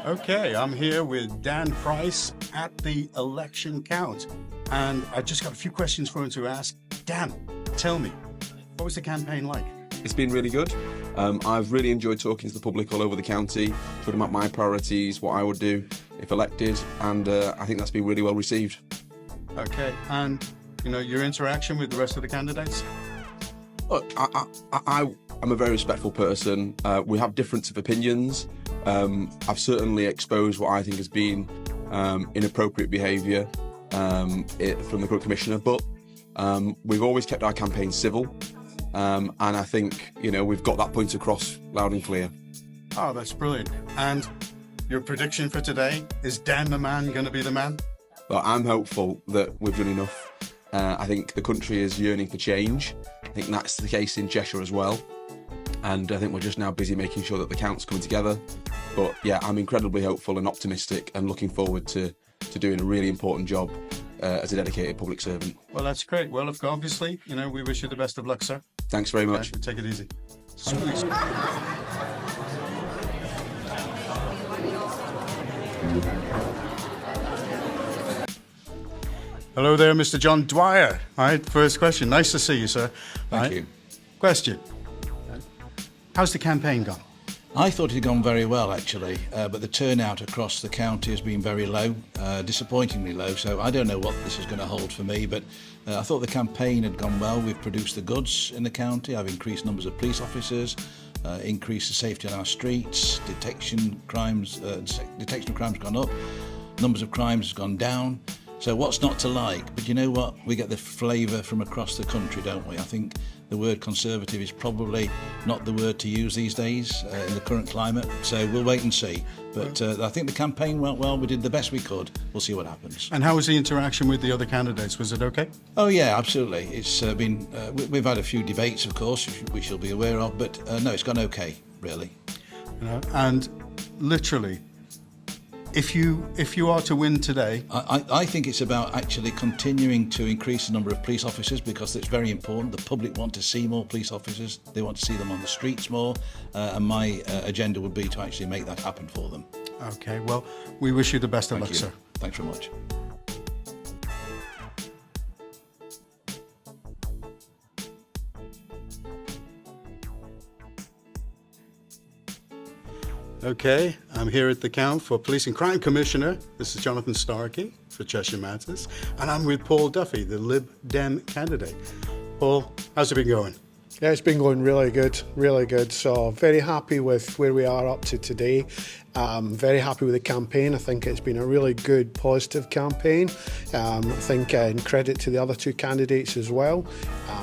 Okay, I'm here with Dan Price at the election count, and I just got a few questions for him to ask. Dan, tell me, what was the campaign like? It's been really good. I've really enjoyed talking to the public all over the county, talking about my priorities, what I would do if elected, and I think that's been really well received. Okay, and your interaction with the rest of the candidates? Look, I'm a very respectful person. We have difference of opinions. I've certainly exposed what I think has been inappropriate behaviour from the Current Commissioner, but we've always kept our campaign civil, and I think we've got that point across loud and clear. Oh, that's brilliant. And your prediction for today, is Dan the man going to be the man? Well, I'm hopeful that we've done enough. I think the country is yearning for change. I think that's the case in Cheshire as well. And I think we're just now busy making sure that the count's coming together. But yeah, I'm incredibly hopeful and optimistic and looking forward to doing a really important job as a dedicated public servant. Well, that's great. Well, obviously, we wish you the best of luck, sir. Thanks very much. Okay, take it easy. Hello there, Mr. John Dwyer. All right, first question. Nice to see you, sir. Thank you. Question. How's the campaign gone? I thought it had gone very well, actually, but the turnout across the county has been very low, disappointingly low, so I don't know what this is going to hold for me, but I thought the campaign had gone well. We've produced the goods in the county. I've increased numbers of police officers, increased the safety on our streets, detection of crimes gone up, numbers of crimes has gone down. So what's not to like? But you know what? We get the flavour from across the country, don't we? I think the word Conservative is probably not the word to use these days in the current climate. So we'll wait and see. But I think the campaign went well. We did the best we could. We'll see what happens. And how was the interaction with the other candidates? Was it okay? Oh, yeah, absolutely. It's been... we've had a few debates, of course, which you'll be aware of. But no, it's gone okay, really. And literally... If you are to win today... I think it's about actually continuing to increase the number of police officers because it's very important. The public want to see more police officers. They want to see them on the streets more. And my agenda would be to actually make that happen for them. Okay, well, we wish you the best of luck, sir. Thanks very much. Okay, I'm here at the count for Police and Crime Commissioner. This is Jonathan Starkey for Cheshire Matters. And I'm with Paul Duffy, the Lib Dem candidate. Paul, how's it been going? Yeah, it's been going really good, really good. So very happy with where we are up to today. Very happy with the campaign. I think it's been a really good, positive campaign. I think in credit to the other two candidates as well.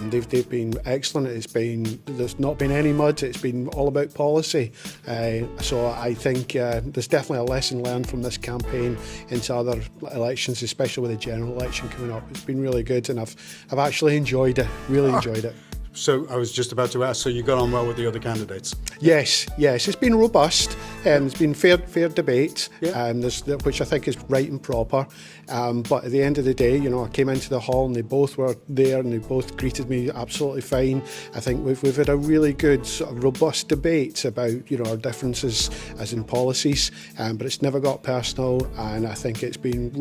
They've been excellent. There's not been any mud. It's been all about policy. So I think there's definitely a lesson learned from this campaign into other elections, especially with the general election coming up. It's been really good, and I've actually enjoyed it. Really enjoyed it. So I was just about to ask, so you got on well with the other candidates? Yes. It's been robust. It's been fair debate, yeah. Which I think is right and proper. But at the end of the day, I came into the hall and they both were there and they both greeted me absolutely fine. I think we've had a really good, sort of robust debate about our differences as in policies, but it's never got personal. And I think it's been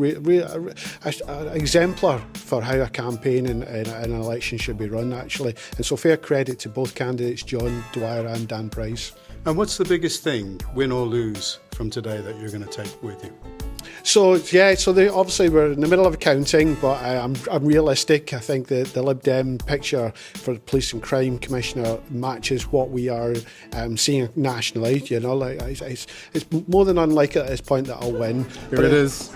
exemplar for how a campaign and an election should be run, actually. And so fair credit to both candidates, John Dwyer and Dan Price. And what's the biggest thing, win or lose, from today that you're going to take with you? So obviously we're in the middle of counting, but I'm realistic. I think the Lib Dem picture for the Police and Crime Commissioner matches what we are seeing nationally. It's more than unlikely at this point that I'll win. Here it is.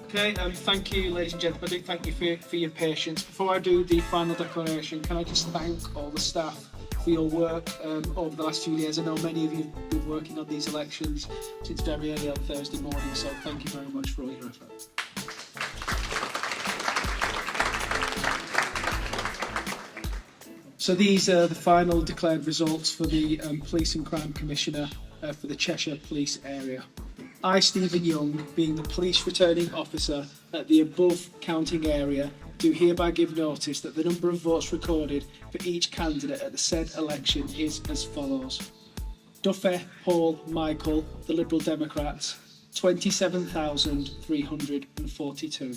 Okay, thank you, ladies and gentlemen. I do thank you for your patience. Before I do the final declaration, can I just thank all the staff for your work over the last few years. I know many of you have been working on these elections since very early on Thursday morning, so thank you very much for all your effort. So these are the final declared results for the Police and Crime Commissioner for the Cheshire Police area. I, Stephen Young, being the police returning officer at the above counting area, do hereby give notice that the number of votes recorded for each candidate at the said election is as follows. Duffy Paul Michael, the Liberal Democrats, 27,342.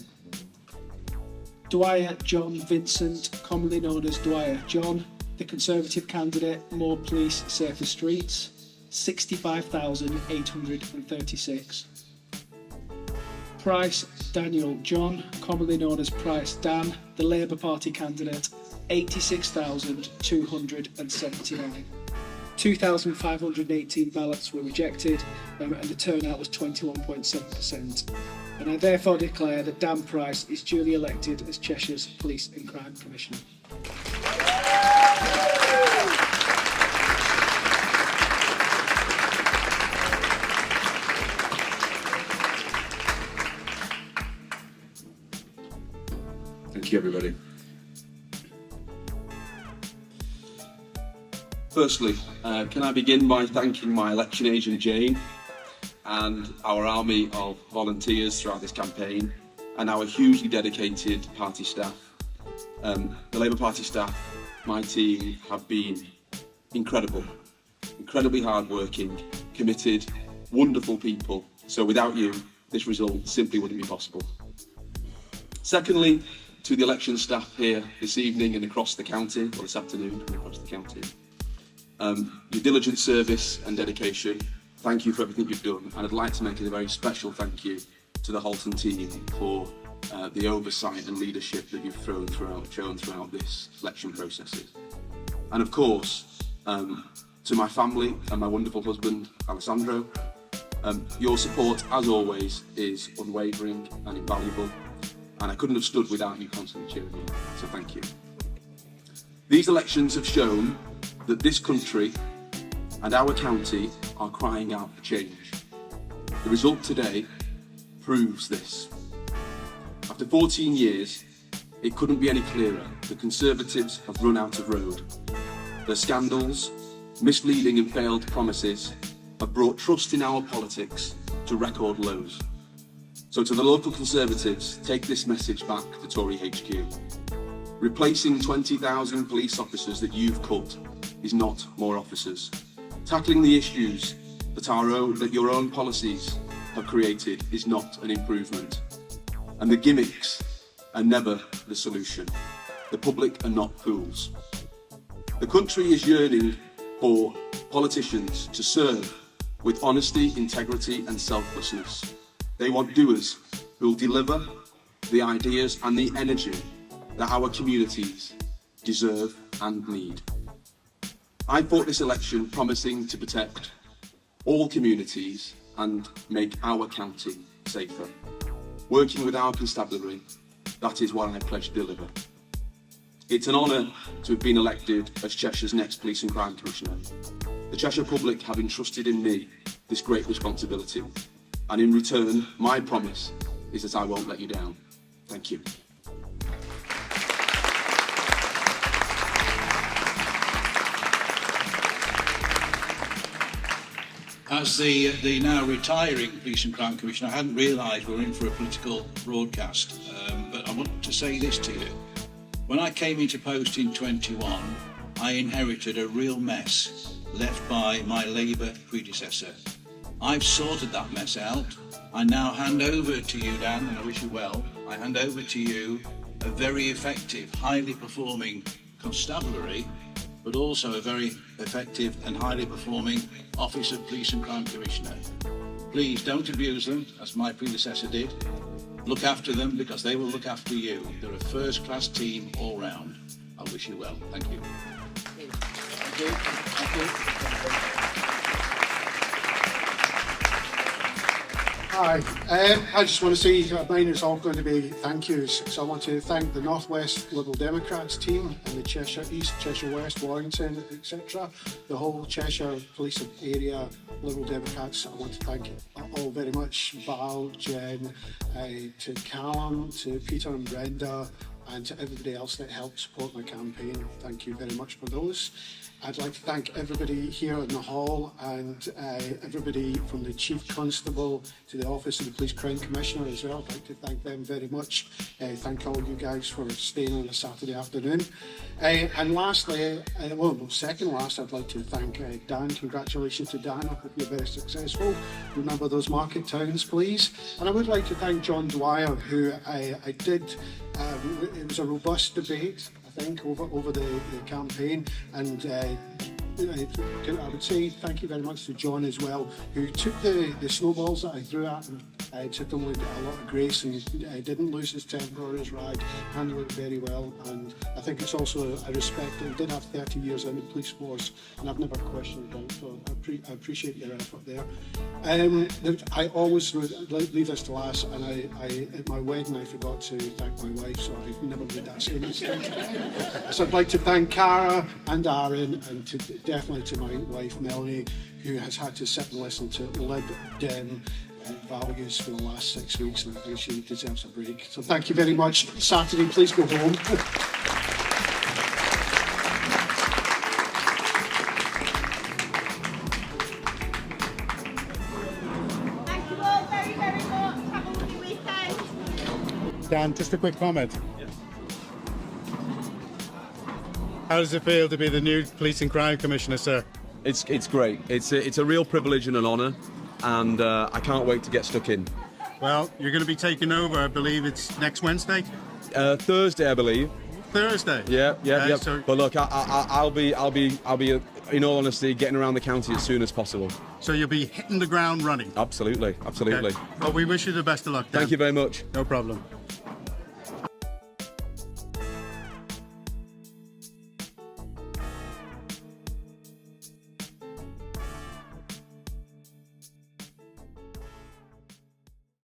Dwyer John Vincent, commonly known as Dwyer John, the Conservative candidate, More Police, Safer Streets, 65,836. Price Daniel John, commonly known as Price Dan, the Labour Party candidate, 86,279. 2,518 ballots were rejected and the turnout was 21.7%. And I therefore declare that Dan Price is duly elected as Cheshire's Police and Crime Commissioner. Thank you, everybody. Firstly, can I begin by thanking my election agent Jane and our army of volunteers throughout this campaign and our hugely dedicated party staff. The Labour Party staff, my team, have been incredible, incredibly hardworking, committed, wonderful people. So without you, this result simply wouldn't be possible. Secondly, to the election staff here this evening and across the county, or this afternoon and across the county. Your diligent service and dedication, thank you for everything you've done. And I'd like to make a very special thank you to the Halton team for the oversight and leadership that you've shown throughout this election processes. And of course, to my family and my wonderful husband, Alessandro, your support, as always, is unwavering and invaluable. And I couldn't have stood without you constantly cheering me, so thank you. These elections have shown that this country and our county are crying out for change. The result today proves this. After 14 years, it couldn't be any clearer. The Conservatives have run out of road. Their scandals, misleading and failed promises have brought trust in our politics to record lows. So to the local Conservatives, take this message back to Tory HQ. Replacing 20,000 police officers that you've cut is not more officers. Tackling the issues that your own policies have created is not an improvement. And the gimmicks are never the solution. The public are not fools. The country is yearning for politicians to serve with honesty, integrity and selflessness. They want doers who will deliver the ideas and the energy that our communities deserve and need. I fought this election promising to protect all communities and make our county safer. Working with our constabulary, that is what I pledge to deliver. It's an honour to have been elected as Cheshire's next Police and Crime Commissioner. The Cheshire public have entrusted in me this great responsibility. And in return, my promise is that I won't let you down. Thank you. As the now retiring Police and Crime Commissioner, I hadn't realised we were in for a political broadcast, but I want to say this to you. When I came into post in 21, I inherited a real mess left by my Labour predecessor. I've sorted that mess out. I now hand over to you, Dan, and I wish you well. I hand over to you a very effective, highly performing constabulary, but also a very effective and highly performing Office of Police and Crime Commissioner. Please don't abuse them, as my predecessor did. Look after them because they will look after you. They're a first-class team all round. I wish you well. Thank you. Thank you. Thank you. Hi. I just want to say mine is all going to be thank yous. So I want to thank the North West Liberal Democrats team and the Cheshire East, Cheshire West, Warrington, etc. The whole Cheshire Police area Liberal Democrats. I want to thank you all very much. Val, Jen, to Callum, to Peter and Brenda, and to everybody else that helped support my campaign. Thank you very much for those. I'd like to thank everybody here in the hall and everybody from the Chief Constable to the Office of the Police Crime Commissioner as well. I'd like to thank them very much. Thank all you guys for staying on a Saturday afternoon. And lastly, well, second last, I'd like to thank Dan. Congratulations to Dan. I hope you're very successful. Remember those market towns, please. And I would like to thank John Dwyer, who I did, it was a robust debate, I think, over the campaign, and I would say thank you very much to John as well, who took the snowballs that I threw at him, took them with a lot of grace, and didn't lose his temper or his ride, handled it very well. And I think it's also a respect. He did have 30 years in the police force, and I've never questioned him, so I appreciate your effort there. I always leave this to last, and at my wedding I forgot to thank my wife, so I've never made that same mistake. So I'd like to thank Cara and Aaron, and definitely to my wife Melanie, who has had to sit and listen to Lib Dem values for the last 6 weeks, and I think she deserves a break. So thank you very much. Saturday, please go home. Thank you all very, very much. Have a lovely weekend. Dan, just a quick comment. How does it feel to be the new Police and Crime Commissioner, sir? It's great. It's a real privilege and an honour, and I can't wait to get stuck in. Well, you're going to be taking over, I believe it's next Wednesday? Thursday, I believe. Thursday? Yeah. So, But look, I'll be, in all honesty, getting around the county as soon as possible. so you'll be hitting the ground running? Absolutely. Okay. Well, we wish you the best of luck, Dan. Thank you very much. No problem.